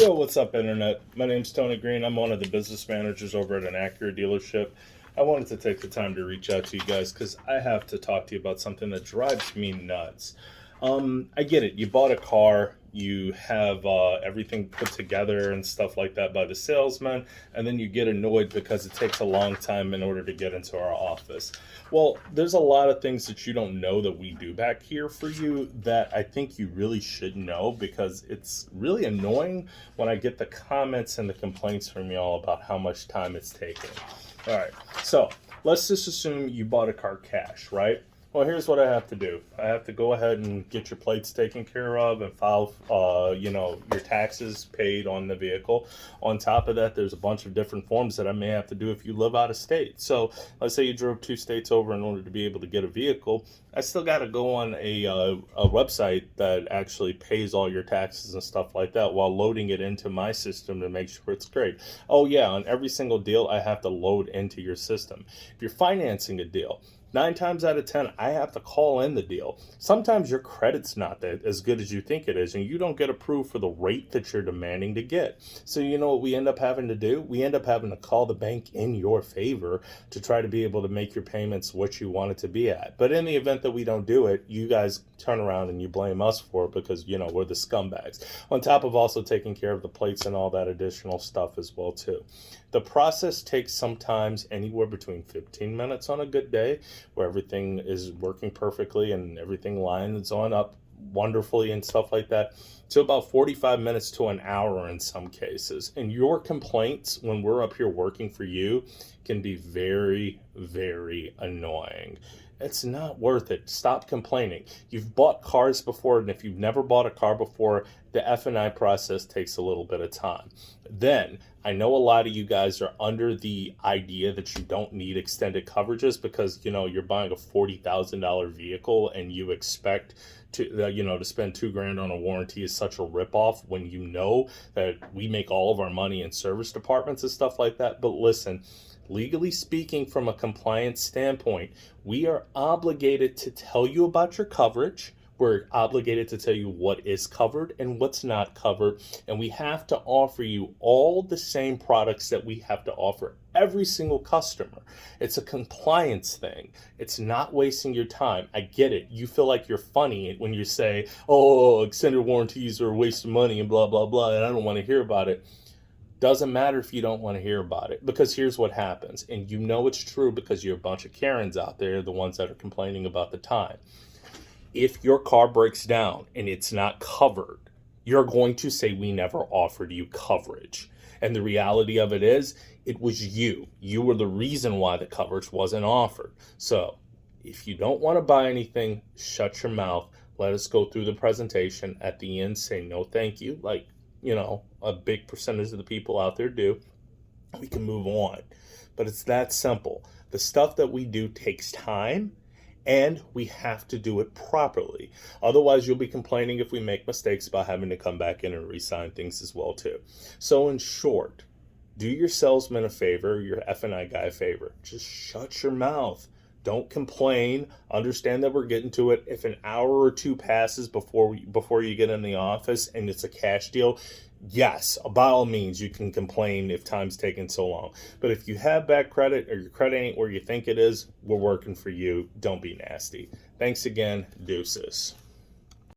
Yo, what's up, Internet? My name's Tony Green. I'm one of the business managers over at an Acura dealership. I wanted to take the time to reach out to you guys because I have to talk to you about something that drives me nuts. I get it. You bought a car, you have everything put together and stuff like that by the salesman, and then you get annoyed because it takes a long time in order to get into our office. Well, there's a lot of things that you don't know that we do back here for you that I think you really should know, because it's really annoying when I get the comments and the complaints from y'all about how much time it's taking. All right, so let's just assume you bought a car cash, right? Well, here's what I have to do. I have to go ahead and get your plates taken care of and file, your taxes paid on the vehicle. On top of that, there's a bunch of different forms that I may have to do if you live out of state. So let's say you drove 2 states over in order to be able to get a vehicle. I still got to go on a website that actually pays all your taxes and stuff like that while loading it into my system to make sure it's great. Oh yeah, on every single deal, I have to load into your system. If you're financing a deal, 9 times out of 10, I have to call in the deal. Sometimes your credit's not that as good as you think it is, and you don't get approved for the rate that you're demanding to get. So you know what we end up having to do? We end up having to call the bank in your favor to try to be able to make your payments what you want it to be at. But in the event that we don't do it, you guys turn around and you blame us for it because, we're the scumbags. On top of also taking care of the plates and all that additional stuff as well, too. The process takes sometimes anywhere between 15 minutes on a good day, where everything is working perfectly and everything lines on up wonderfully and stuff like that, to about 45 minutes to an hour in some cases. And your complaints when we're up here working for you can be very, very annoying. It's not worth it. Stop complaining. You've bought cars before, and if you've never bought a car before, the F&I process takes a little bit of time. Then, I know a lot of you guys are under the idea that you don't need extended coverages because, you're buying a $40,000 vehicle and you expect to spend $2,000 on a warranty is such a ripoff when you know that we make all of our money in service departments and stuff like that. But listen, legally speaking, from a compliance standpoint, we are obligated to tell you about your coverage. We're obligated to tell you what is covered and what's not covered. And we have to offer you all the same products that we have to offer every single customer. It's a compliance thing. It's not wasting your time. I get it. You feel like you're funny when you say, oh, extended warranties are a waste of money and blah, blah, blah, and I don't want to hear about it. Doesn't matter if you don't want to hear about it, because here's what happens. And it's true because you're a bunch of Karens out there, the ones that are complaining about the time. If your car breaks down and it's not covered, you're going to say we never offered you coverage. And the reality of it is, it was you. You were the reason why the coverage wasn't offered. So if you don't want to buy anything, shut your mouth. Let us go through the presentation. At the end, say no thank you, like, a big percentage of the people out there do. We can move on. But it's that simple. The stuff that we do takes time, and we have to do it properly. Otherwise, you'll be complaining if we make mistakes about having to come back in and re-sign things as well, too. So in short, do your salesman a favor, your F&I guy a favor. Just shut your mouth. Don't complain. Understand that we're getting to it. If an hour or two passes before you get in the office and it's a cash deal, yes, by all means, you can complain if time's taking so long. But if you have bad credit or your credit ain't where you think it is, we're working for you. Don't be nasty. Thanks again. Deuces.